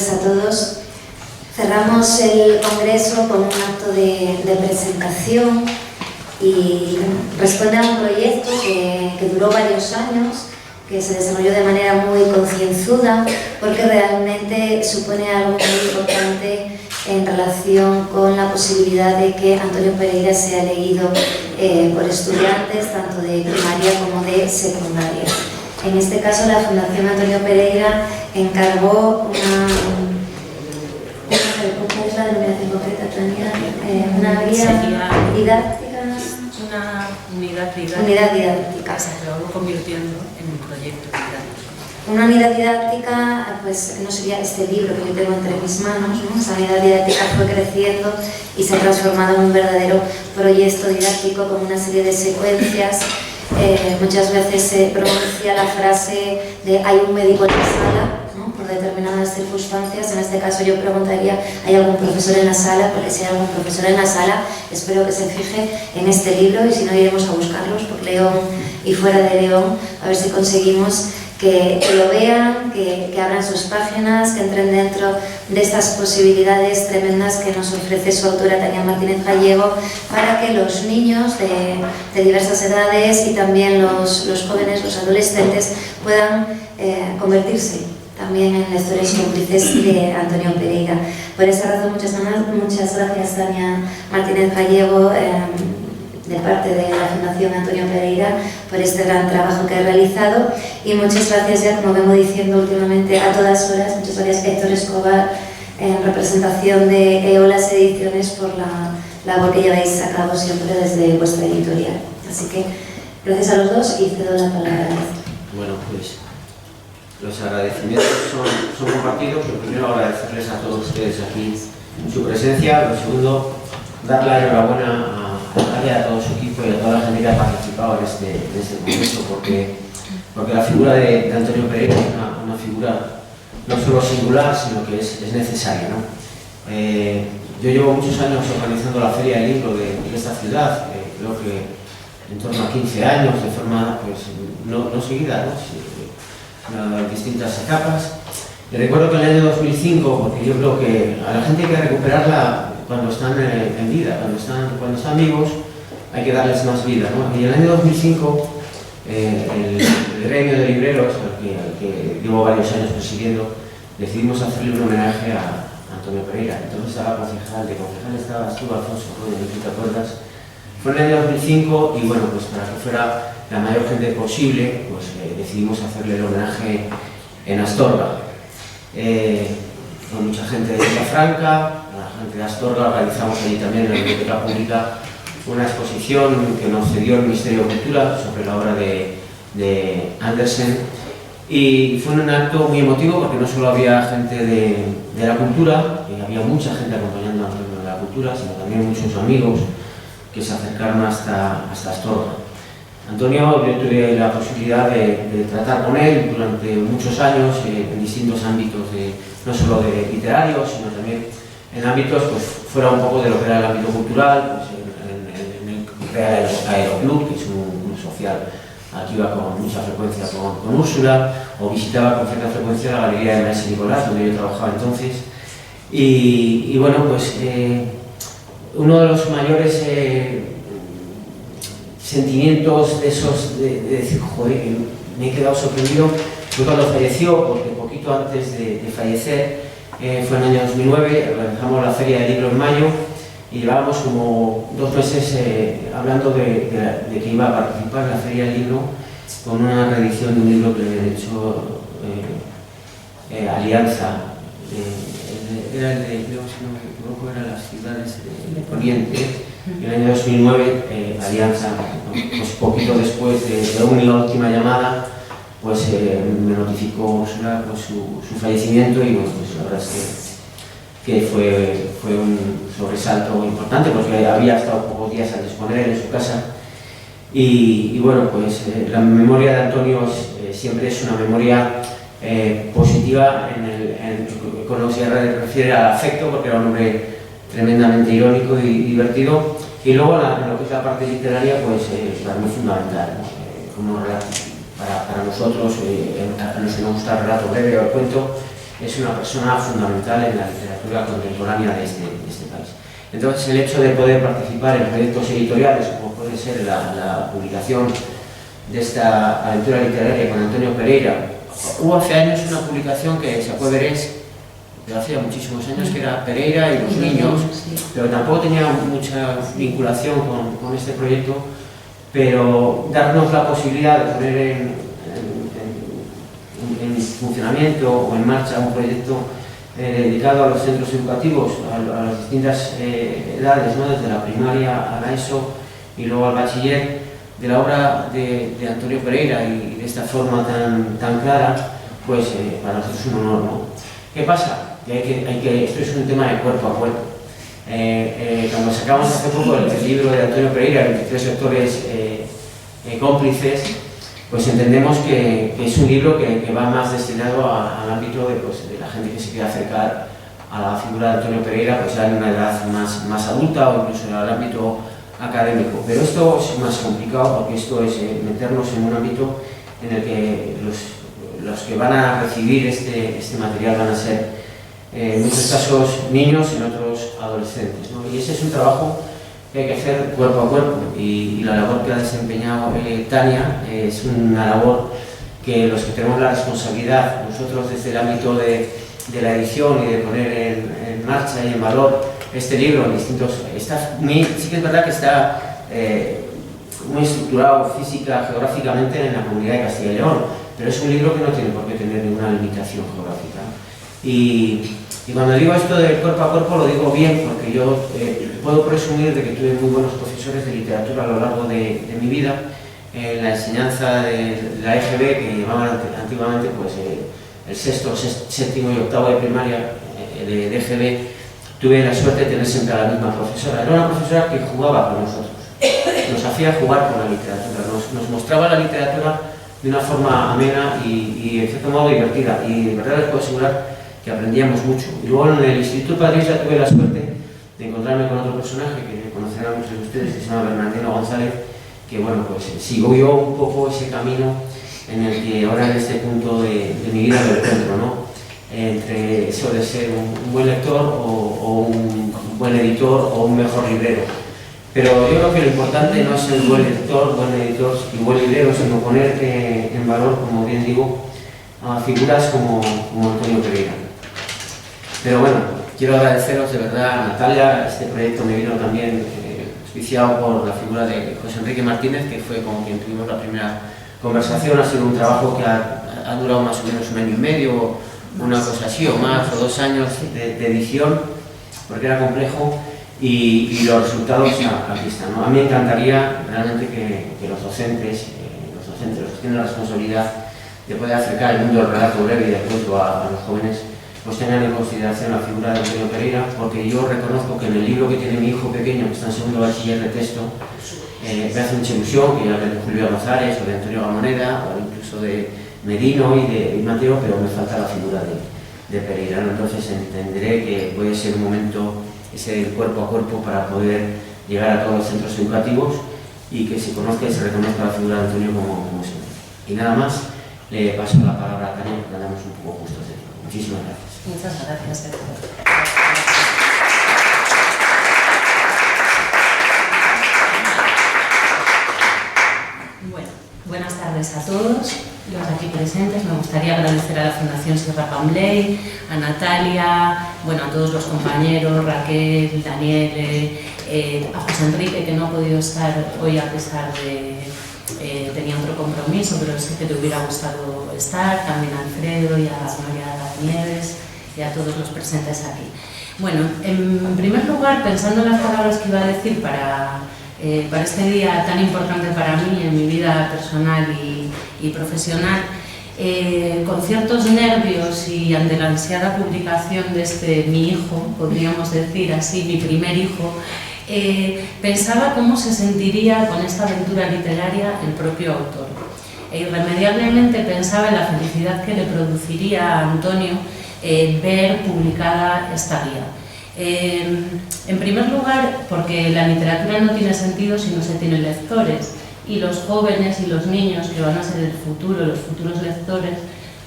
tardes a todos. Cerramos el congreso con un acto de presentación y responde a un proyecto que duró varios años, que se desarrolló de manera muy concienzuda, porque realmente supone algo muy importante en relación con la posibilidad de que Antonio Pereira sea leído por estudiantes tanto de primaria como de secundaria. En este caso, la Fundación Antonio Pereira encargó ¿cuál es la denominación concreta, Tania? Una guía didáctica. Una unidad didáctica. Unidad didáctica. Se lo vamos convirtiendo en un proyecto didáctico. Una unidad didáctica, pues no sería este libro que yo tengo entre mis manos, ¿no? Esa unidad didáctica fue creciendo y se ha transformado en un verdadero proyecto didáctico con una serie de secuencias. Muchas veces se pronuncia la frase de hay un médico en la sala, ¿no? Por determinadas circunstancias. En este caso yo preguntaría, ¿hay algún profesor en la sala? Porque si hay algún profesor en la sala, espero que se fije en este libro, y si no, iremos a buscarlos por León y fuera de León, a ver si conseguimos que lo vean, que abran sus páginas, que entren dentro de estas posibilidades tremendas que nos ofrece su autora Tania Martínez Gallego, para que los niños de diversas edades y también los jóvenes, los adolescentes, puedan convertirse también en lectores cómplices de Antonio Pereira. Por esa razón, muchas gracias Tania Martínez Gallego, de parte de la Fundación Antonio Pereira, por este gran trabajo que ha realizado, y muchas gracias, ya como vengo diciendo últimamente a todas horas, muchas gracias Héctor Escobar, en representación de EOLAS Ediciones, por la labor que lleváis a cabo siempre desde vuestra editorial. Así que gracias a los dos y cedo la palabra a Héctor. Bueno, pues los agradecimientos son compartidos. Lo primero, agradecerles a todos ustedes aquí su presencia. Lo segundo, dar la enhorabuena a a todo su equipo y a toda la gente que ha participado en este congreso, porque la figura de Antonio Pereira es una figura no solo singular, sino que es necesaria, ¿no? Yo llevo muchos años organizando la Feria del Libro de esta ciudad, creo que en torno a 15 años, de forma pues, no seguida, ¿no? En distintas etapas. Y recuerdo que en el año 2005, porque yo creo que a la gente hay que recuperarla cuando están en vida, cuando están vivos, hay que darles más vida, ¿no? Y en el año 2005, el gremio de libreros, al que llevo varios años presidiendo, decidimos hacerle un homenaje a Antonio Pereira. Entonces estaba concejal estaba tú, Alfonso, no sé si te acuerdas. Fue en el año 2005 y bueno, pues para que fuera la mayor gente posible, pues decidimos hacerle el homenaje en Astorga. Con mucha gente de Villafranca, la gente de Astorga, organizamos allí también en la Biblioteca Pública una exposición que nos cedió el Ministerio de Cultura sobre la obra de Andersen, y fue un acto muy emotivo porque no solo había gente de la cultura, había mucha gente acompañando a Antonio de la cultura, sino también muchos amigos que se acercaron hasta Astorga. Antonio, yo tuve la posibilidad de tratar con él durante muchos años en distintos ámbitos, no solo de literarios, sino también en ámbitos pues, fuera un poco de lo que era el ámbito cultural, pues, en el Real Aeroclub, que es un club social. Aquí iba con mucha frecuencia con Úrsula, o visitaba con cierta frecuencia la galería de Maese Nicolás, donde yo trabajaba entonces. Y bueno, pues uno de los mayores sentimientos de esos, de decir, joder, que me he quedado sorprendido, fue cuando falleció, porque poquito antes de fallecer, fue en el año 2009, organizamos la Feria del Libro en mayo, y llevábamos como 2 meses hablando de que iba a participar en la Feria del Libro con una reedición de un libro que he hecho, Alianza, era el de, creo, si no me equivoco, era Las ciudades de Poniente. En el año 2009, Alianza, pues poquito después de una última llamada, pues me notificó Úrsula pues, su fallecimiento, y bueno, pues la verdad es que fue un sobresalto importante, porque había estado pocos días antes con él en su casa. Y bueno, pues la memoria de Antonio siempre es una memoria positiva con lo que se refiere al afecto, porque era un hombre tremendamente irónico y divertido, y luego en lo que es la parte literaria, pues para mí es fundamental, ¿no? Para nosotros, a los que nos gusta el relato breve o el cuento, es una persona fundamental en la literatura contemporánea de este país. Entonces, el hecho de poder participar en proyectos editoriales, como puede ser la publicación de esta aventura literaria con Antonio Pereira, hubo hace años una publicación que sacó Everest, de hace muchísimos años, que era Pereira y los niños, pero tampoco tenía mucha vinculación con este proyecto, pero darnos la posibilidad de poner en funcionamiento o en marcha un proyecto dedicado a los centros educativos, a las distintas edades, ¿no? Desde la primaria a la ESO y luego al bachiller, de la obra de Antonio Pereira y de esta forma tan clara, pues para nosotros es un honor, ¿no? ¿Qué pasa? Esto es un tema de cuerpo a cuerpo. Cuando sacamos hace poco el libro de Antonio Pereira, 23 lectores cómplices, pues entendemos que es un libro que va más destinado al ámbito de la gente que se quiere acercar a la figura de Antonio Pereira, pues ya en una edad más adulta o incluso al ámbito académico. Pero esto es más complicado porque esto es meternos en un ámbito en el que los que van a recibir este material van a ser en muchos casos niños y en otros adolescentes, ¿no? Y ese es un trabajo que hay que hacer cuerpo a cuerpo y la labor que ha desempeñado Tania es una labor que los que tenemos la responsabilidad, nosotros desde el ámbito de la edición y de poner en marcha y en valor este libro en distintos... sí que es verdad que está muy estructurado física, geográficamente en la comunidad de Castilla y León, pero es un libro que no tiene por qué tener ninguna limitación geográfica. Y cuando digo esto de cuerpo a cuerpo lo digo bien porque yo puedo presumir de que tuve muy buenos profesores de literatura a lo largo de mi vida. En la enseñanza de la EGB, que llamaban antiguamente pues, el sexto, séptimo y octavo de primaria de EGB, tuve la suerte de tener siempre a la misma profesora. Era una profesora que jugaba con nosotros, nos hacía jugar con la literatura, nos mostraba la literatura de una forma amena y en cierto modo divertida, y de verdad les puedo asegurar que aprendíamos mucho. Y luego en el Instituto Padre Isla tuve la suerte de encontrarme con otro personaje que conocerán muchos de ustedes, que se llama Bernardino González, que bueno, pues sigo yo un poco ese camino en el que ahora en este punto de mi vida lo encuentro, ¿no? Entre eso de ser un buen lector o un buen editor o un mejor librero. Pero yo creo que lo importante no es el buen lector, buen editor y buen librero, sino poner en valor, como bien digo, a figuras como Antonio Pereira. Pero bueno, quiero agradeceros de verdad a Natalia. Este proyecto me vino también auspiciado por la figura de José Enrique Martínez, que fue con quien tuvimos la primera conversación. Ha sido un trabajo que ha durado más o menos 1 año y medio, una cosa así, o más, o 2 años de edición, porque era complejo, y los resultados aquí están, ¿no? A mí me encantaría realmente que los docentes, los que tienen la responsabilidad de poder acercar el mundo del relato breve y del cuento a los jóvenes, pues tengan en consideración la figura de Antonio Pereira, porque yo reconozco que en el libro que tiene mi hijo pequeño, que está en segundo bachiller de texto, me hace mucha ilusión, que ya de Julio González o de Antonio Gamoneda, o incluso de Medino y de Mateo, pero me falta la figura de Pereira, ¿no? Entonces entenderé que puede ser un momento ese cuerpo a cuerpo para poder llegar a todos los centros educativos y que se conozca y se reconozca la figura de Antonio como siempre. Y nada más, le paso la palabra a Tania, porque andamos un poco justos de tiempo. Muchísimas gracias. Muchas gracias, Héctor. Bueno, buenas tardes a todos los aquí presentes. Me gustaría agradecer a la Fundación Sierra Pambley, a Natalia, bueno, a todos los compañeros, Raquel, Daniel, a José Enrique, que no ha podido estar hoy a pesar de... tenía otro compromiso, pero sé que te hubiera gustado estar, también a Alfredo y a María Nieves y a todos los presentes aquí. Bueno, en primer lugar, pensando en las palabras que iba a decir para este día tan importante para mí en mi vida personal y profesional, con ciertos nervios y ante la ansiada publicación de mi hijo, podríamos decir así, mi primer hijo, pensaba cómo se sentiría con esta aventura literaria el propio autor. Irremediablemente pensaba en la felicidad que le produciría a Antonio ver publicada esta guía. En primer lugar, porque la literatura no tiene sentido si no se tienen lectores, y los jóvenes y los niños que van a ser el futuro, los futuros lectores,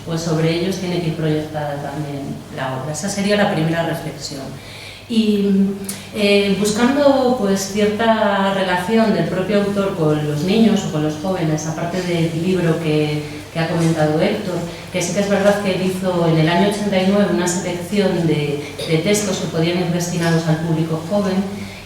pues sobre ellos tiene que ir proyectada también la obra. Esa sería la primera reflexión. Y buscando pues cierta relación del propio autor con los niños o con los jóvenes, aparte del libro que ha comentado Héctor, que sí que es verdad que él hizo en el año 89 una selección de textos que podían ir destinados al público joven,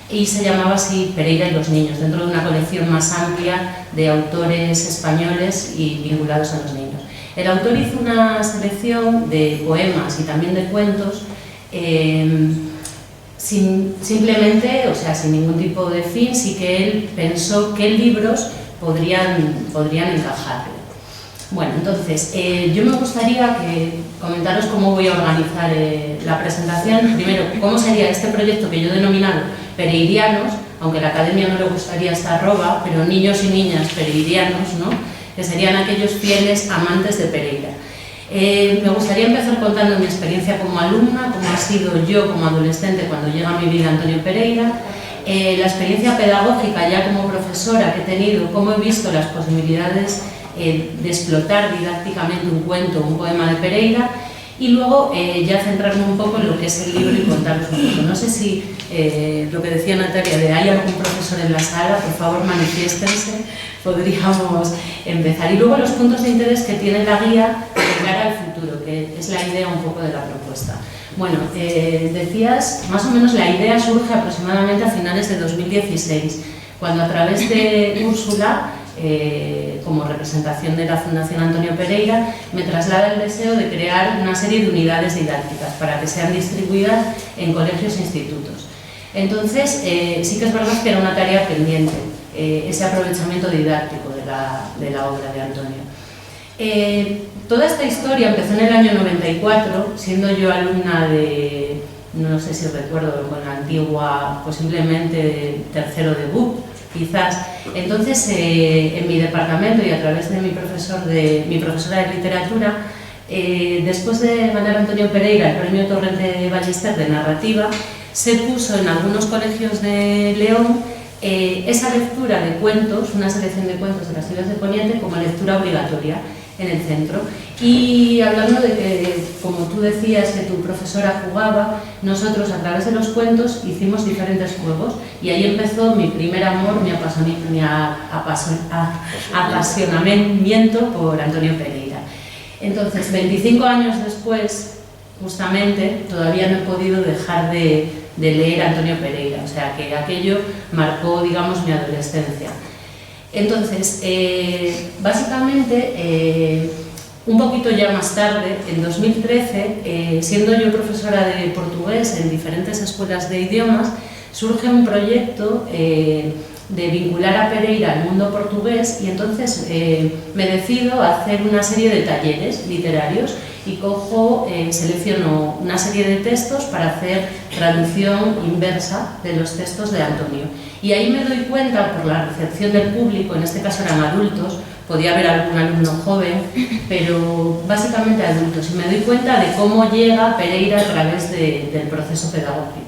y se llamaba así Pereira y los niños, dentro de una colección más amplia de autores españoles y vinculados a los niños. El autor hizo una selección de poemas y también de cuentos, simplemente, o sea, sin ningún tipo de fin, sí que él pensó qué libros podrían encajar. Bueno, entonces, yo me gustaría comentaros cómo voy a organizar la presentación. Primero, cómo sería este proyecto que yo he denominado Pereirianos, aunque a la academia no le gustaría esta arroba, pero niños y niñas pereirianos, ¿no?, que serían aquellos fieles amantes de Pereira. Me gustaría empezar contando mi experiencia como alumna, cómo ha sido yo como adolescente cuando llega a mi vida Antonio Pereira, la experiencia pedagógica ya como profesora que he tenido, cómo he visto las posibilidades de explotar didácticamente un cuento, un poema de Pereira, y luego ya centrarme un poco en lo que es el libro y contaros un poco. No sé si lo que decía Natalia, de ¿hay algún profesor en la sala? Por favor, manifiéstense, podríamos empezar. Y luego los puntos de interés que tiene la guía de cara al futuro, que es la idea un poco de la propuesta. Bueno, decías, más o menos la idea surge aproximadamente a finales de 2016, cuando a través de Úrsula, como representación de la Fundación Antonio Pereira, me traslada el deseo de crear una serie de unidades didácticas para que sean distribuidas en colegios e institutos. Entonces, sí que es verdad que era una tarea pendiente, ese aprovechamiento didáctico de la obra de Antonio. Toda esta historia empezó en el año 94, siendo yo alumna de, no sé si recuerdo, con la antigua, posiblemente tercero de BUP, quizás. Entonces, en mi departamento y a través de mi profesora de literatura, después de ganar Antonio Pereira el premio Torrente Ballester de narrativa, se puso en algunos colegios de León esa lectura de cuentos, una selección de cuentos de Castillos de Poniente, como lectura obligatoria en el centro. Y hablando de que, como tú decías, que tu profesora jugaba, nosotros a través de los cuentos hicimos diferentes juegos, y ahí empezó mi primer amor, mi apasionamiento por Antonio Pereira. Entonces, 25 años después, justamente, todavía no he podido dejar de leer a Antonio Pereira, o sea que aquello marcó, digamos, mi adolescencia. Entonces, básicamente, un poquito ya más tarde, en 2013, siendo yo profesora de portugués en diferentes escuelas de idiomas, surge un proyecto de vincular a Pereira al mundo portugués, y entonces me decido a hacer una serie de talleres literarios y selecciono una serie de textos para hacer traducción inversa de los textos de Antonio. Y ahí me doy cuenta, por la recepción del público, en este caso eran adultos, podía haber algún alumno joven, pero básicamente adultos, y me doy cuenta de cómo llega Pereira a través del proceso pedagógico.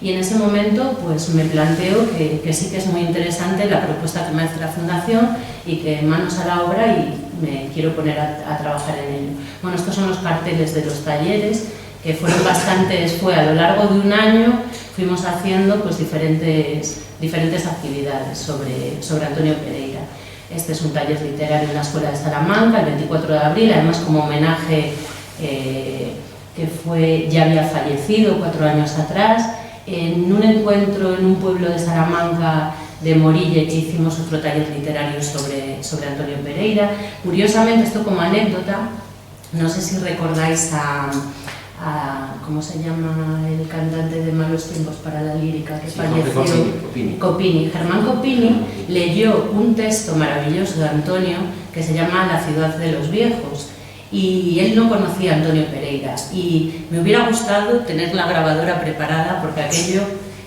Y en ese momento pues me planteo que sí que es muy interesante la propuesta que me hace la Fundación, y que manos a la obra y me quiero poner a trabajar en ello. Bueno, estos son los carteles de los talleres, que fueron bastantes, fue a lo largo de un año, fuimos haciendo pues diferentes actividades sobre Antonio Pereira. Este es un taller literario en la Escuela de Salamanca, el 24 de abril, además como homenaje que ya había fallecido 4 años atrás, en un encuentro en un pueblo de Salamanca, de Morille, que hicimos otro taller literario sobre Antonio Pereira. Curiosamente, esto como anécdota, no sé si recordáis ¿cómo se llama el cantante de Malos Tiempos para la Lírica, que falleció? Copini. Germán Copini leyó un texto maravilloso de Antonio que se llama La ciudad de los viejos, y él no conocía a Antonio Pereira, y me hubiera gustado tener la grabadora preparada, porque aquello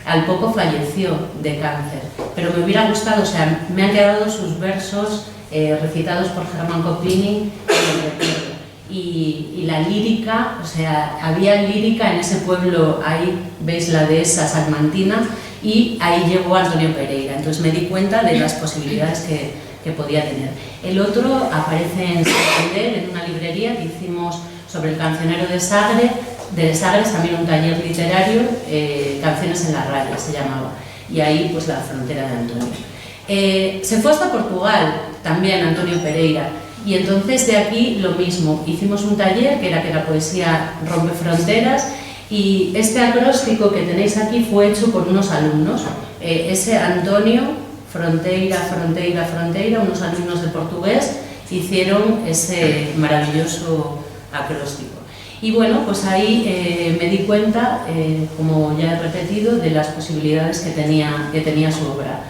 al poco falleció de cáncer, pero me hubiera gustado, o sea, me han quedado sus versos recitados por Germán Copini, y la lírica, o sea, había lírica en ese pueblo. Ahí veis la dehesa salmantina, y ahí llegó Antonio Pereira. Entonces me di cuenta de las posibilidades que podía tener. El otro aparece en Santander, en una librería que hicimos sobre el cancionero de Sagres, también un taller literario, Canciones en la raya se llamaba, y ahí pues la frontera de Antonio. Se fue hasta Portugal, también Antonio Pereira, y entonces de aquí lo mismo, hicimos un taller que la poesía rompe fronteras, y este acróstico que tenéis aquí fue hecho por unos alumnos, ese Antonio, fronteira, fronteira, fronteira, unos alumnos de portugués hicieron ese maravilloso acróstico. Y bueno, pues ahí me di cuenta, como ya he repetido, de las posibilidades que tenía su obra.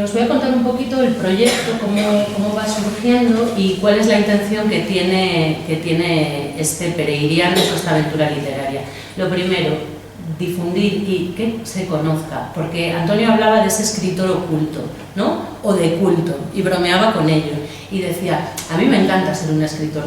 Os voy a contar un poquito el proyecto, cómo va surgiendo y cuál es la intención que tiene este pereiriano, esta aventura literaria. Lo primero, difundir y que se conozca, porque Antonio hablaba de ese escritor oculto, ¿no? O de culto, y bromeaba con ello. Y decía, a mí me encanta ser un escritor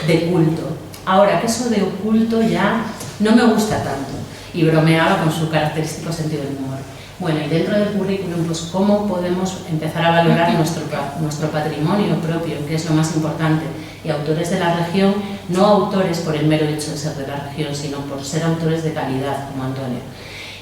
de culto. Ahora, que eso de oculto ya no me gusta tanto. Y bromeaba con su característico sentido del humor. Bueno, y dentro del currículum, pues cómo podemos empezar a valorar nuestro patrimonio propio, que es lo más importante, y autores de la región, no autores por el mero hecho de ser de la región, sino por ser autores de calidad, como Antonio.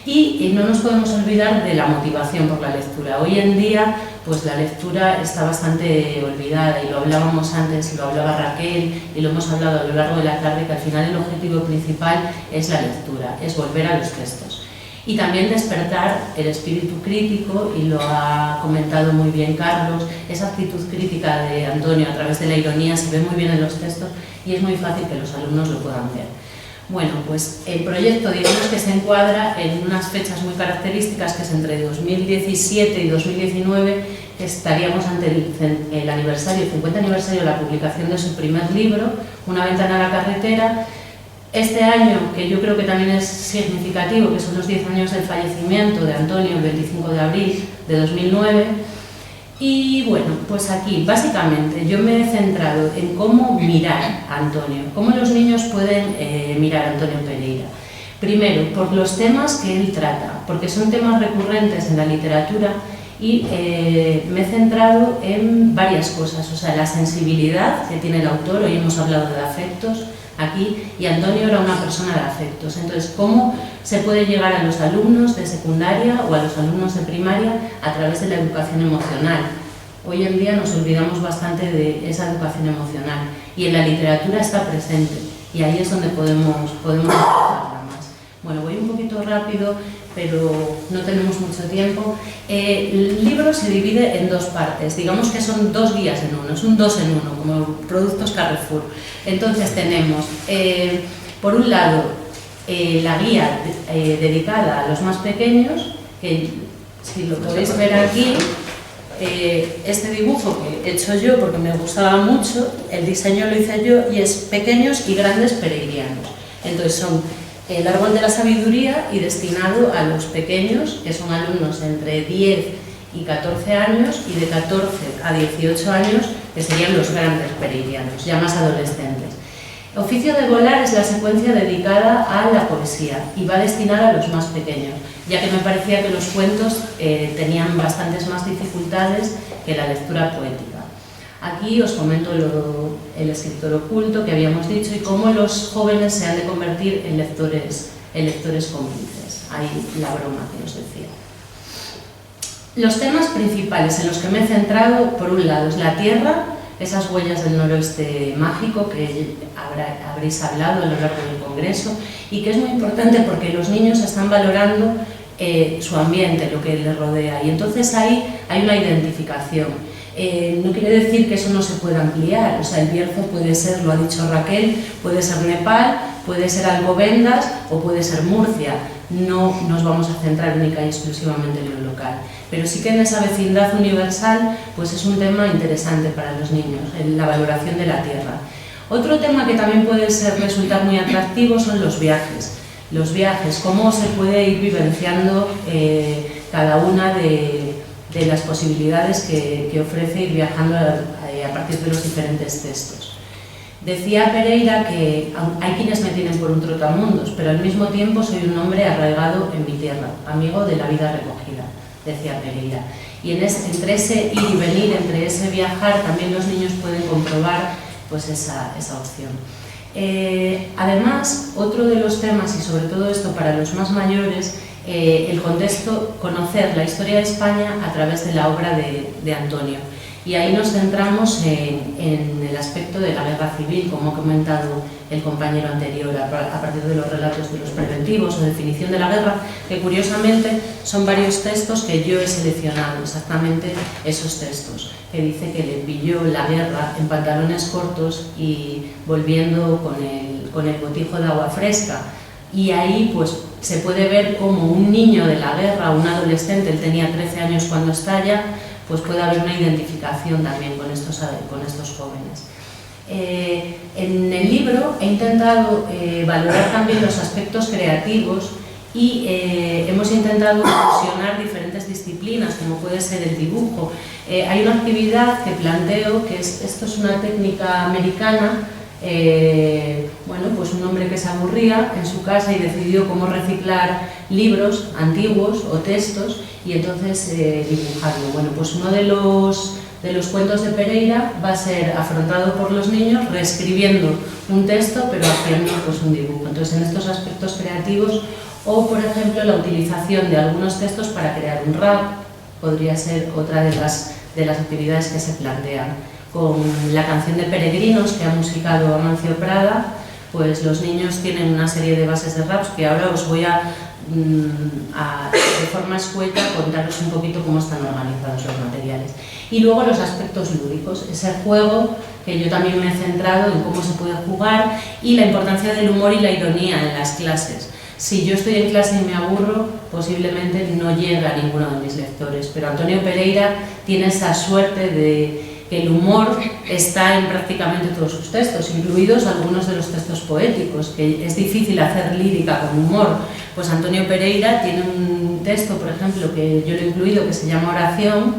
Y no nos podemos olvidar de la motivación por la lectura. Hoy en día, pues la lectura está bastante olvidada, y lo hablábamos antes, lo hablaba Raquel, y lo hemos hablado a lo largo de la tarde, que al final el objetivo principal es la lectura, es volver a los textos. Y también despertar el espíritu crítico, y lo ha comentado muy bien Carlos, esa actitud crítica de Antonio a través de la ironía se ve muy bien en los textos y es muy fácil que los alumnos lo puedan ver. Bueno, pues el proyecto, digamos que se encuadra en unas fechas muy características, que es entre 2017 y 2019, que estaríamos ante el aniversario, el 50 aniversario de la publicación de su primer libro, Una ventana a la carretera. Este año, que yo creo que también es significativo, que son los 10 años del fallecimiento de Antonio, el 25 de abril de 2009. Y bueno, pues aquí básicamente yo me he centrado en cómo mirar a Antonio, cómo los niños pueden mirar a Antonio Pereira. Primero, por los temas que él trata, porque son temas recurrentes en la literatura, y me he centrado en varias cosas, o sea, la sensibilidad que tiene el autor. Hoy hemos hablado de afectos aquí, y Antonio era una persona de afectos. Entonces, ¿cómo se puede llegar a los alumnos de secundaria o a los alumnos de primaria a través de la educación emocional? Hoy en día nos olvidamos bastante de esa educación emocional, y en la literatura está presente, y ahí es donde podemos trabajarla más. Bueno, voy un poquito rápido, pero no tenemos mucho tiempo. El libro se divide en dos partes, digamos que son dos guías en uno, es un 2 en 1, como productos Carrefour. Entonces tenemos, por un lado, la guía dedicada a los más pequeños, que si lo podéis ver aquí, este dibujo que he hecho yo porque me gustaba mucho, el diseño lo hice yo, y es pequeños y grandes pereirianos. Entonces son el árbol de la sabiduría, y destinado a los pequeños, que son alumnos entre 10 y 14 años, y de 14 a 18 años, que serían los grandes pereirianos, ya más adolescentes. Oficio de volar es la secuencia dedicada a la poesía, y va destinada a los más pequeños, ya que me parecía que los cuentos tenían bastantes más dificultades que la lectura poética. Aquí os comento el escritor oculto que habíamos dicho, y cómo los jóvenes se han de convertir en lectores cómplices. Ahí la broma que os decía. Los temas principales en los que me he centrado, por un lado, es la tierra, esas huellas del noroeste mágico que habréis hablado a lo largo del congreso, y que es muy importante porque los niños están valorando su ambiente, lo que les rodea, y entonces ahí hay una identificación. No quiere decir que eso no se pueda ampliar, o sea, el Bierzo puede ser, lo ha dicho Raquel, puede ser Nepal, puede ser Alcobendas o puede ser Murcia. No nos vamos a centrar única y exclusivamente en lo local, pero sí que en esa vecindad universal pues es un tema interesante para los niños, la valoración de la tierra. Otro tema que también puede resultar muy atractivo son los viajes. Los viajes, cómo se puede ir vivenciando cada una de las posibilidades que ofrece ir viajando a partir de los diferentes textos. Decía Pereira que hay quienes me tienen por un trotamundos, pero al mismo tiempo soy un hombre arraigado en mi tierra, amigo de la vida recogida. decía Pereira. Y entre ese ir y venir, entre ese viajar, también los niños pueden comprobar pues, esa opción. Además, otro de los temas, y sobre todo esto para los más mayores, el contexto, conocer la historia de España a través de la obra de Antonio. Y ahí nos centramos en el aspecto de la guerra civil, como ha comentado el compañero anterior, a partir de los relatos de los preventivos o definición de la guerra, que curiosamente son varios textos que yo he seleccionado, exactamente esos textos, que dice que le pilló la guerra en pantalones cortos y volviendo con el botijo de agua fresca. Y ahí pues se puede ver como un niño de la guerra, un adolescente, él tenía 13 años cuando estalla, pues puede haber una identificación también con estos jóvenes. En el libro he intentado valorar también los aspectos creativos y hemos intentado fusionar diferentes disciplinas, como puede ser el dibujo. Hay una actividad que planteo, que esto es una técnica americana. Bueno, pues un hombre que se aburría en su casa y decidió cómo reciclar libros antiguos o textos y entonces dibujarlo. Bueno, pues uno de los cuentos de Pereira va a ser afrontado por los niños reescribiendo un texto pero haciendo pues un dibujo. Entonces en estos aspectos creativos o por ejemplo la utilización de algunos textos para crear un rap podría ser otra de las actividades que se plantean. Con la canción de Peregrinos que ha musicado Amancio Prada, pues los niños tienen una serie de bases de raps que ahora os voy a de forma escueta contaros un poquito cómo están organizados los materiales. Y luego los aspectos lúdicos, ese juego que yo también me he centrado en cómo se puede jugar y la importancia del humor y la ironía en las clases. Si yo estoy en clase y me aburro, posiblemente no llega a ninguno de mis lectores, pero Antonio Pereira tiene esa suerte de que el humor está en prácticamente todos sus textos, incluidos algunos de los textos poéticos, que es difícil hacer lírica con humor. Pues Antonio Pereira tiene un texto, por ejemplo, que yo lo he incluido, que se llama Oración,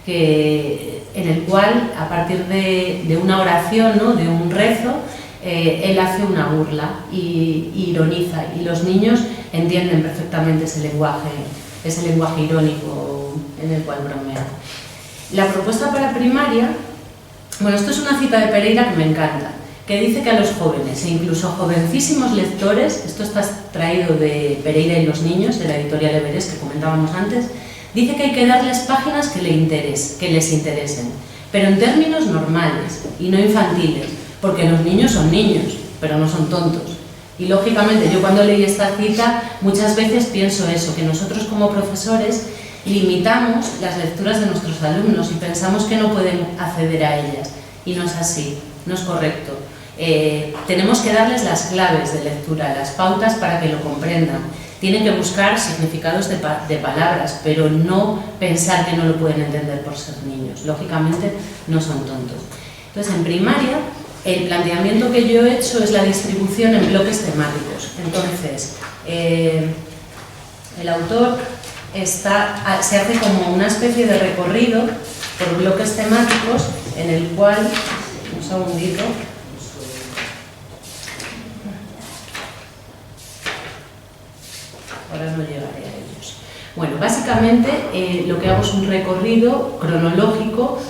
en el cual, a partir de una oración, ¿no?, de un rezo, él hace una burla y ironiza, y los niños entienden perfectamente ese lenguaje irónico en el cual bromea. La propuesta para primaria, bueno, esto es una cita de Pereira que me encanta, que dice que a los jóvenes e incluso jovencísimos lectores, esto está traído de Pereira y los niños, de la editorial Everest que comentábamos antes, dice que hay que darles páginas que les interesen, pero en términos normales y no infantiles, porque los niños son niños, pero no son tontos. Y lógicamente yo cuando leí esta cita muchas veces pienso eso, que nosotros como profesores limitamos las lecturas de nuestros alumnos y pensamos que no pueden acceder a ellas, y no es así, no es correcto. Tenemos que darles las claves de lectura, las pautas para que lo comprendan. Tienen que buscar significados de palabras, pero no pensar que no lo pueden entender por ser niños. Lógicamente no son tontos. Entonces, en primaria, el planteamiento que yo he hecho es la distribución en bloques temáticos. Entonces, el autor se hace como una especie de recorrido por bloques temáticos en el cual, un segundito, ahora no llegaré a ellos. Bueno, básicamente lo que hago es un recorrido cronológico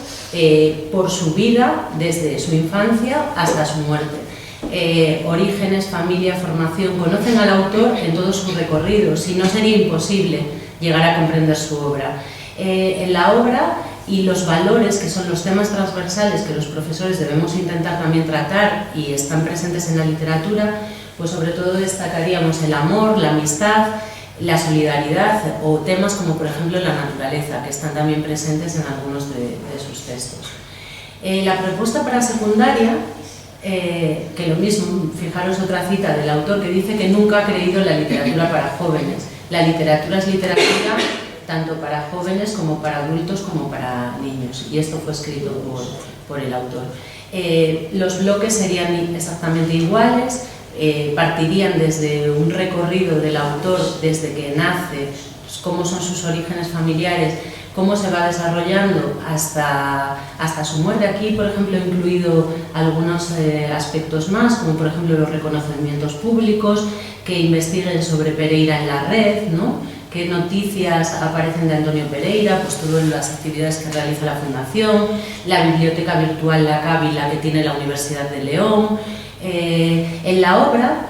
por su vida, desde su infancia hasta su muerte. Orígenes, familia, formación, conocen al autor en todo su recorrido, si no sería imposible llegar a comprender su obra. En la obra y los valores, que son los temas transversales que los profesores debemos intentar también tratar y están presentes en la literatura, pues sobre todo destacaríamos el amor, la amistad, la solidaridad o temas como por ejemplo la naturaleza, que están también presentes en algunos de sus textos. La propuesta para secundaria, que lo mismo, fijaros otra cita del autor que dice que nunca ha creído en la literatura para jóvenes. La literatura es literatura tanto para jóvenes como para adultos como para niños, y esto fue escrito por el autor. Los bloques serían exactamente iguales, partirían desde un recorrido del autor desde que nace, pues, cómo son sus orígenes familiares, cómo se va desarrollando hasta su muerte. Aquí, por ejemplo, he incluido algunos aspectos más, como por ejemplo los reconocimientos públicos, que investiguen sobre Pereira en la red, ¿no? qué noticias aparecen de Antonio Pereira, pues todas las actividades que realiza la Fundación, la biblioteca virtual La Cávila que tiene la Universidad de León. En la obra,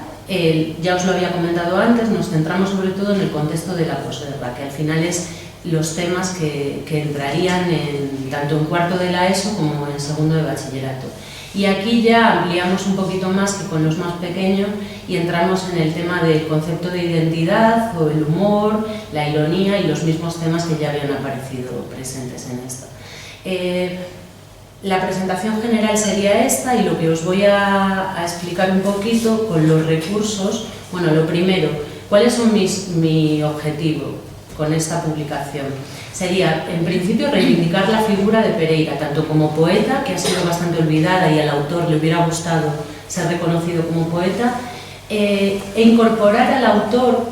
ya os lo había comentado antes, nos centramos sobre todo en el contexto de la posguerra, que al final es los temas que entrarían tanto en cuarto de la ESO como en segundo de bachillerato. Y aquí ya ampliamos un poquito más que con los más pequeños y entramos en el tema del concepto de identidad o el humor, la ironía y los mismos temas que ya habían aparecido presentes en esto. La presentación general sería esta y lo que os voy a explicar un poquito con los recursos. Bueno, lo primero, ¿cuáles son mi objetivo con esta publicación? Sería, en principio, reivindicar la figura de Pereira, tanto como poeta, que ha sido bastante olvidada y al autor le hubiera gustado ser reconocido como poeta, e incorporar al autor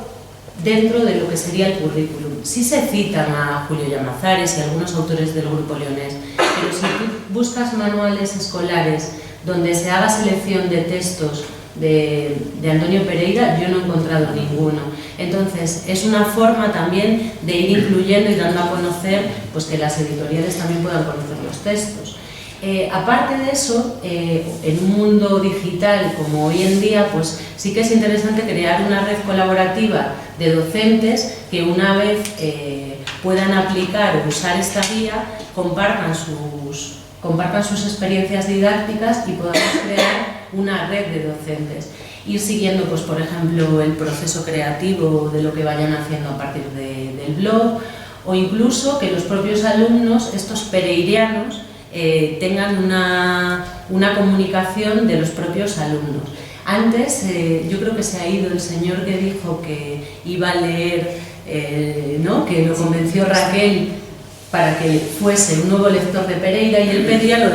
dentro de lo que sería el currículum. Sí se citan a Julio Llamazares y algunos autores del Grupo Leonés, pero si tú buscas manuales escolares donde se haga selección de textos de Antonio Pereira, yo no he encontrado ninguno. Entonces, es una forma también de ir incluyendo y dando a conocer, pues que las editoriales también puedan conocer los textos. Aparte de eso, en un mundo digital como hoy en día, pues sí que es interesante crear una red colaborativa de docentes que una vez puedan aplicar o usar esta guía, compartan sus experiencias didácticas y podamos crear una red de docentes. Ir siguiendo, pues, por ejemplo, el proceso creativo de lo que vayan haciendo a partir del blog, o incluso que los propios alumnos, estos pereirianos, tengan una comunicación de los propios alumnos. Antes, yo creo que se ha ido el señor que dijo que iba a leer, ¿no?, que lo convenció Raquel para que fuese un nuevo lector de Pereira, y él pedía lo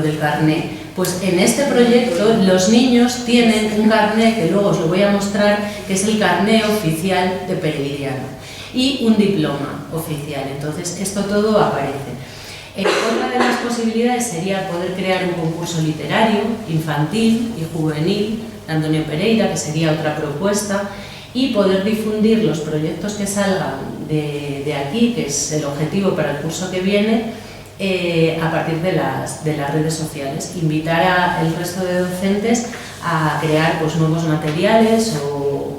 del carné. Pues en este proyecto los niños tienen un carné, que luego os lo voy a mostrar, que es el carné oficial de pereiriano, y un diploma oficial. Entonces esto todo aparece. Otra de las posibilidades sería poder crear un concurso literario, infantil y juvenil de Antonio Pereira, que sería otra propuesta, y poder difundir los proyectos que salgan de aquí, que es el objetivo para el curso que viene, a partir de las redes sociales. Invitar al resto de docentes a crear, pues, nuevos materiales o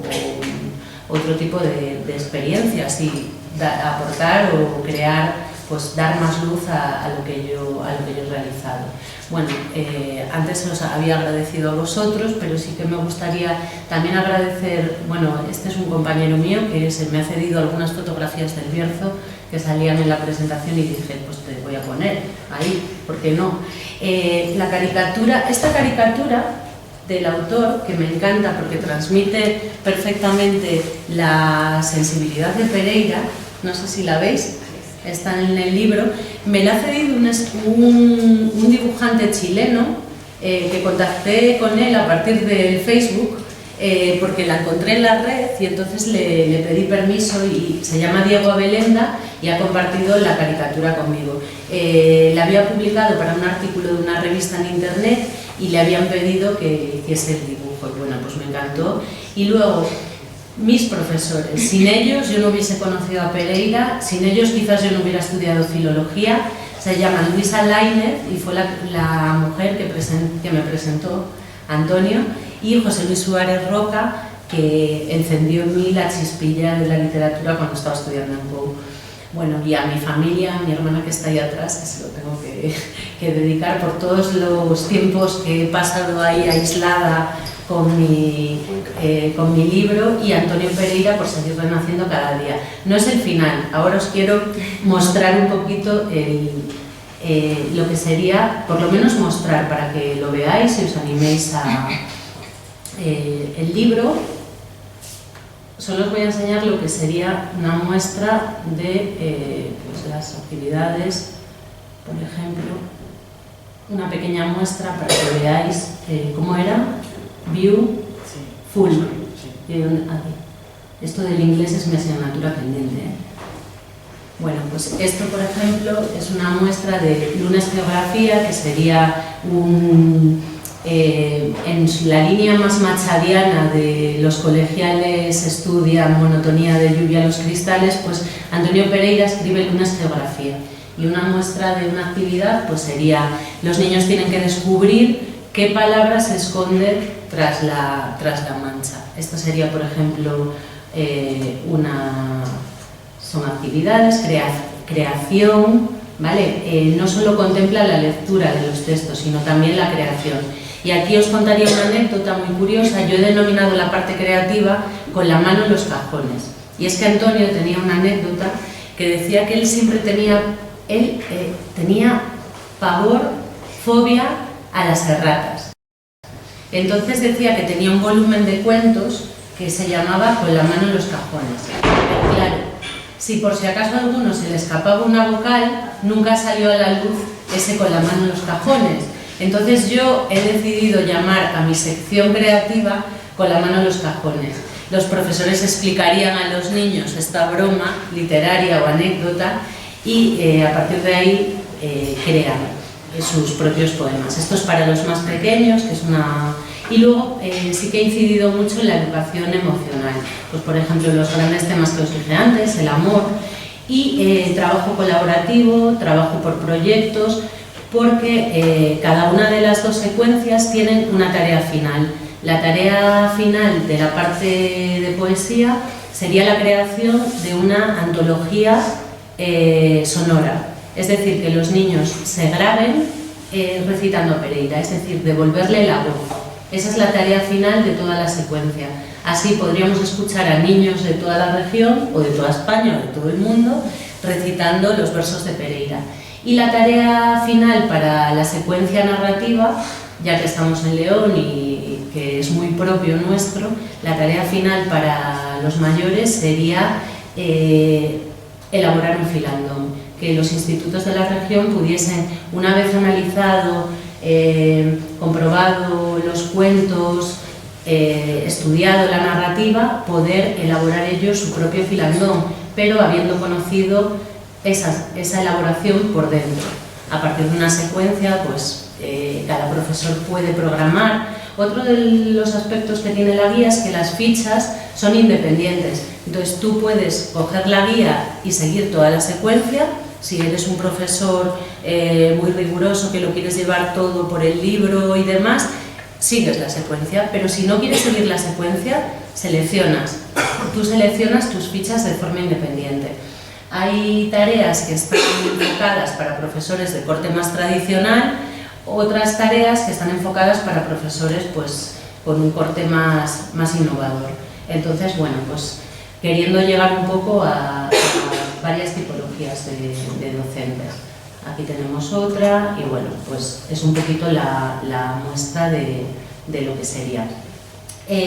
otro tipo de experiencias y aportar o crear, pues dar más luz a lo que yo he realizado. Bueno, antes os había agradecido a vosotros, pero sí que me gustaría también agradecer, bueno, este es un compañero mío que se me ha cedido algunas fotografías del Bierzo que salían en la presentación y dije, pues te voy a poner ahí, ¿por qué no? Esta caricatura del autor, que me encanta porque transmite perfectamente la sensibilidad de Pereira, no sé si la veis, está en el libro, me la ha cedido un dibujante chileno que contacté con él a partir del Facebook porque la encontré en la red y entonces le pedí permiso, y se llama Diego Abelenda y ha compartido la caricatura conmigo. La había publicado para un artículo de una revista en internet y le habían pedido que hiciese el dibujo y bueno, pues me encantó. Y luego, mis profesores, sin ellos yo no hubiese conocido a Pereira, sin ellos quizás yo no hubiera estudiado filología. Se llama Luisa Lainez y fue la mujer que me presentó a Antonio, y José Luis Suárez Roca, que encendió en mí la chispilla de la literatura cuando estaba estudiando en Pau. Bueno, y a mi familia, a mi hermana que está ahí atrás, que se lo tengo que dedicar por todos los tiempos que he pasado ahí aislada con mi libro, y a Antonio Pereira por seguir renaciendo cada día. No es el final, ahora os quiero mostrar un poquito lo que sería, por lo menos mostrar para que lo veáis y os animéis a el libro. Solo os voy a enseñar lo que sería una muestra de pues las actividades, por ejemplo, una pequeña muestra para que veáis cómo era. View full. Esto del inglés es mi asignatura pendiente. Bueno, pues esto, por ejemplo, es una muestra de lunes geografía, que sería en la línea más machadiana de los colegiales estudian monotonía de lluvia a los cristales, pues Antonio Pereira escribe Lunes Geografía. Y una muestra de una actividad pues sería, los niños tienen que descubrir qué palabra se esconde tras la mancha. Esto sería, por ejemplo, son actividades, creación, ¿vale? No solo contempla la lectura de los textos, sino también la creación. Y aquí os contaría una anécdota muy curiosa. Yo he denominado la parte creativa con la mano en los cajones. Y es que Antonio tenía una anécdota que decía que él siempre tenía pavor, fobia a las erratas. Entonces decía que tenía un volumen de cuentos que se llamaba Con la mano en los cajones. Pero claro, si por si acaso a alguno se le escapaba una vocal, nunca salió a la luz ese Con la mano en los cajones. Entonces yo he decidido llamar a mi sección creativa Con la mano en los cajones. Los profesores explicarían a los niños esta broma literaria o anécdota y a partir de ahí crean sus propios poemas. Esto es para los más pequeños, que es una... Y luego sí que he incidido mucho en la educación emocional. Pues por ejemplo, los grandes temas que os dije antes, el amor, y trabajo colaborativo, trabajo por proyectos, porque cada una de las dos secuencias tienen una tarea final. La tarea final de la parte de poesía sería la creación de una antología sonora, es decir, que los niños se graben recitando a Pereira, es decir, devolverle la voz. Esa es la tarea final de toda la secuencia. Así podríamos escuchar a niños de toda la región, o de toda España, o de todo el mundo, recitando los versos de Pereira. Y la tarea final para la secuencia narrativa, ya que estamos en León y que es muy propio nuestro, la tarea final para los mayores sería elaborar un filandón, que los institutos de la región pudiesen, una vez analizado, comprobado los cuentos, estudiado la narrativa, poder elaborar ellos su propio filandón, pero habiendo conocido esa elaboración por dentro. A partir de una secuencia, pues cada profesor puede programar. Otro de los aspectos que tiene la guía es que las fichas son independientes. Entonces tú puedes coger la guía y seguir toda la secuencia. Si eres un profesor muy riguroso que lo quieres llevar todo por el libro y demás, sigues la secuencia, pero si no quieres seguir la secuencia, seleccionas. Tú seleccionas tus fichas de forma independiente. Hay tareas que están enfocadas para profesores de corte más tradicional, otras tareas que están enfocadas para profesores pues, con un corte más innovador. Entonces, bueno, pues queriendo llegar un poco a varias tipologías de docentes. Aquí tenemos otra y bueno, pues es un poquito la muestra de lo que sería.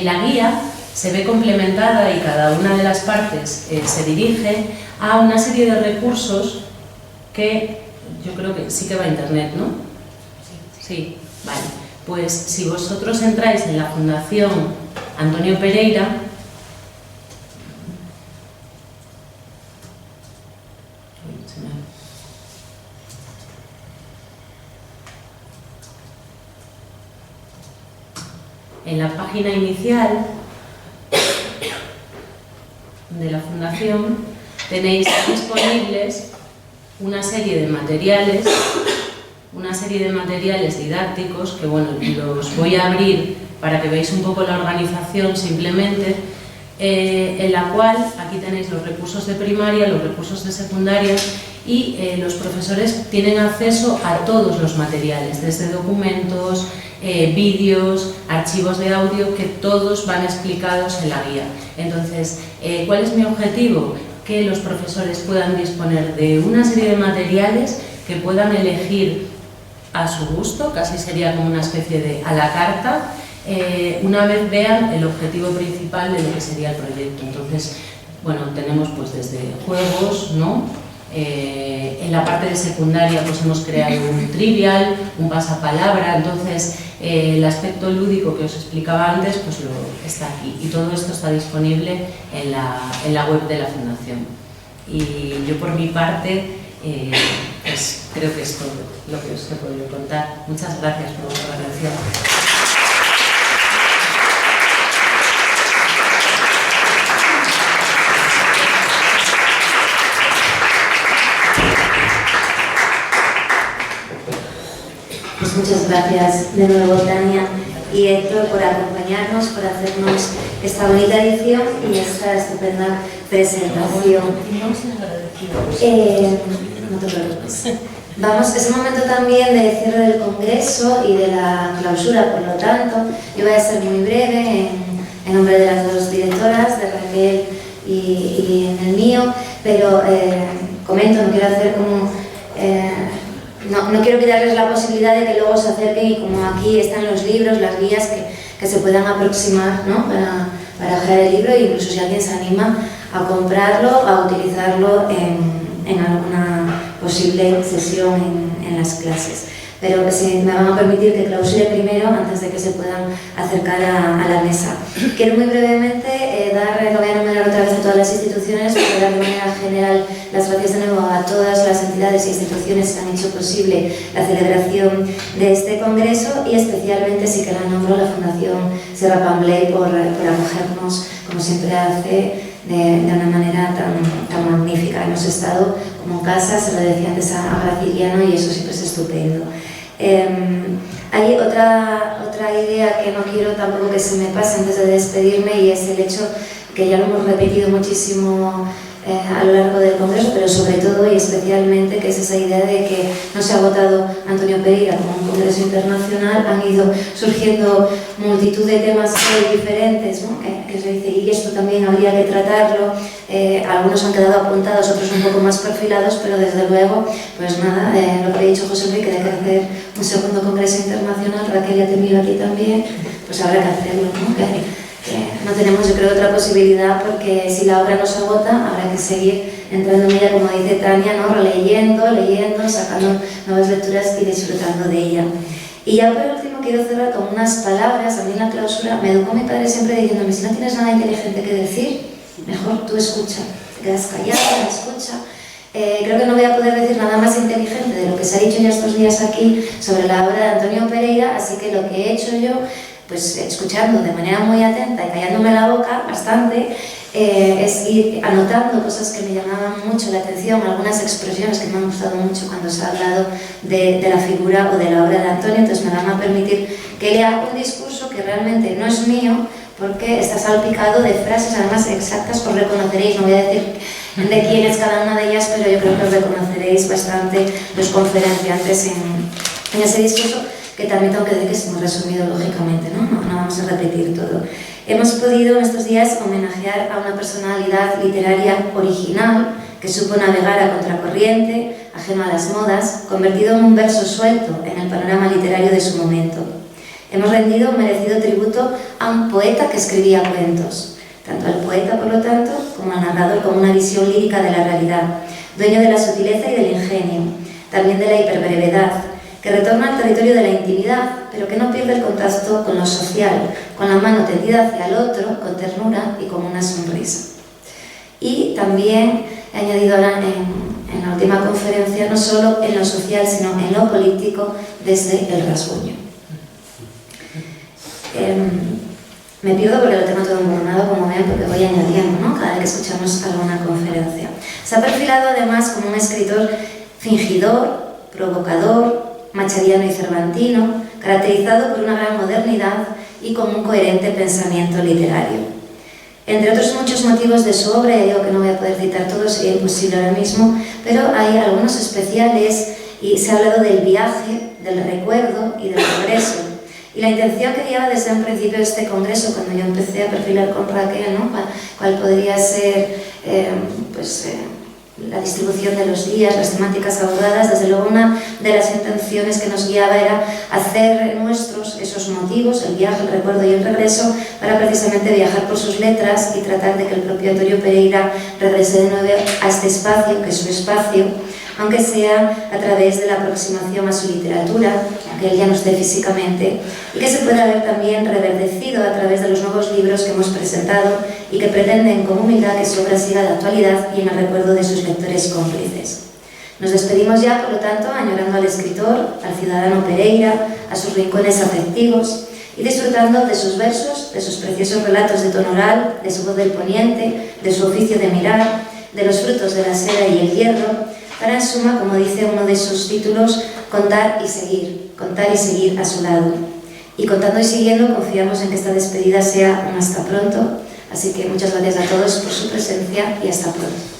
La guía se ve complementada y cada una de las partes se dirige a una serie de recursos que yo creo que sí que va a internet, ¿no? Sí, vale. Pues si vosotros entráis en la Fundación Antonio Pereira, en la página inicial de la Fundación tenéis disponibles una serie de materiales didácticos que, bueno, los voy a abrir para que veáis un poco la organización simplemente, en la cual aquí tenéis los recursos de primaria, los recursos de secundaria y los profesores tienen acceso a todos los materiales, desde documentos, vídeos, archivos de audio, que todos van explicados en la guía. Entonces, ¿cuál es mi objetivo? Que los profesores puedan disponer de una serie de materiales que puedan elegir a su gusto, casi sería como una especie de a la carta, una vez vean el objetivo principal de lo que sería el proyecto. Entonces, bueno, tenemos pues desde juegos, ¿no? En la parte de secundaria pues hemos creado un trivial, un pasapalabra, entonces el aspecto lúdico que os explicaba antes pues está aquí y todo esto está disponible en la web de la Fundación. Y yo por mi parte Pues creo que es todo lo que os he podido contar. Muchas gracias por vuestra atención. Pues muchas gracias de nuevo, Tania y Héctor, por acompañarnos, por hacernos esta bonita edición y esta estupenda presentación. No te preocupes. Vamos, es un momento también de cierre del congreso y de la clausura, por lo tanto, yo voy a ser muy breve en nombre de las dos directoras, de Raquel y en el mío, pero comento, no quiero hacer como... No quiero quitarles la posibilidad de que luego se acerquen y como aquí están los libros, las guías, que se puedan aproximar, ¿no? para bajar el libro, e incluso si alguien se anima a comprarlo, a utilizarlo en alguna posible sesión en las clases. Pero si me van a permitir que clausure primero antes de que se puedan acercar a la mesa. Quiero muy brevemente no voy a enumerar otra vez a todas las instituciones, pero dar de manera general las gracias de nuevo a todas las entidades e instituciones que han hecho posible la celebración de este congreso y especialmente, sí que la nombro, la Fundación Serra Pambley por acogernos, como siempre hace, de una manera tan magnífica. Hemos estado como en casa, se lo decía antes a Graciliano, y eso siempre es estupendo. Hay otra idea que no quiero tampoco que se me pase antes de despedirme, y es el hecho que ya lo hemos repetido muchísimo a lo largo del congreso, pero sobre todo y especialmente, que es esa idea de que no se ha votado Antonio Pereira como un congreso internacional. Han ido surgiendo multitud de temas muy diferentes, ¿no? que se dice, y esto también habría que tratarlo. Algunos han quedado apuntados, otros un poco más perfilados, pero desde luego, pues nada, lo que ha dicho José Enrique, de que hacer un segundo congreso internacional. Raquel, ya te miro aquí también, pues habrá que hacerlo, ¿no? Que no tenemos, yo creo, otra posibilidad, porque si la obra no se agota, habrá que seguir entrando en ella, como dice Tania, ¿no? Releyendo, leyendo, sacando nuevas lecturas y disfrutando de ella. Y ya por último quiero cerrar con unas palabras. A mí en la clausura me educó mi padre siempre diciéndome: si no tienes nada inteligente que decir, mejor tú escucha, te quedas callada, escucha. Creo que no voy a poder decir nada más inteligente de lo que se ha dicho ya estos días aquí sobre la obra de Antonio Pereira, así que lo que he hecho yo, pues escuchando de manera muy atenta y callándome la boca bastante, es ir anotando cosas que me llamaban mucho la atención, algunas expresiones que me han gustado mucho cuando se ha hablado de la figura o de la obra de Antonio. Entonces me van a permitir que lea un discurso que realmente no es mío, porque está salpicado de frases además exactas, os reconoceréis, no voy a decir de quién es cada una de ellas, pero yo creo que os reconoceréis bastante los conferenciantes en ese discurso, que también tengo que decir que es muy resumido lógicamente, ¿no? No vamos a repetir todo. Hemos podido en estos días homenajear a una personalidad literaria original que supo navegar a contracorriente, ajeno a las modas, convertido en un verso suelto en el panorama literario de su momento. Hemos rendido un merecido tributo a un poeta que escribía cuentos, tanto al poeta, por lo tanto, como al narrador, con una visión lírica de la realidad, dueño de la sutileza y del ingenio, también de la hiperbrevedad, que retorna al territorio de la intimidad, pero que no pierde el contacto con lo social, con la mano tendida hacia el otro, con ternura y con una sonrisa. Y también he añadido ahora en la última conferencia, no solo en lo social, sino en lo político, desde el rasguño. Me pierdo porque lo tengo todo emborronado, como ven, porque voy añadiendo, ¿no? Cada vez que escuchamos alguna conferencia. Se ha perfilado además como un escritor fingidor, provocador, machadiano y cervantino, caracterizado por una gran modernidad y con un coherente pensamiento literario. Entre otros muchos motivos de su obra, digo que no voy a poder citar todos, sería imposible ahora mismo, pero hay algunos especiales, y se ha hablado del viaje, del recuerdo y del progreso. Y la intención que lleva desde un principio de este congreso, cuando yo empecé a perfilar con Raquel, ¿no? cuál podría ser la distribución de los días, las temáticas abordadas, desde luego una de las intenciones que nos guiaba era hacer nuestros esos motivos, el viaje, el recuerdo y el regreso, para precisamente viajar por sus letras y tratar de que el propio Antonio Pereira regrese de nuevo a este espacio, que es su espacio, aunque sea a través de la aproximación a su literatura, aunque él ya no esté físicamente, y que se pueda ver también reverdecido a través de los nuevos libros que hemos presentado y que pretenden con humildad que su obra siga de actualidad y en el recuerdo de sus lectores cómplices. Nos despedimos ya, por lo tanto, añorando al escritor, al ciudadano Pereira, a sus rincones afectivos y disfrutando de sus versos, de sus preciosos relatos de tono oral, de su voz del poniente, de su oficio de mirar, de los frutos de la seda y el hierro, para en suma, como dice uno de sus títulos, contar y seguir a su lado. Y contando y siguiendo, confiamos en que esta despedida sea un hasta pronto, así que muchas gracias a todos por su presencia y hasta pronto.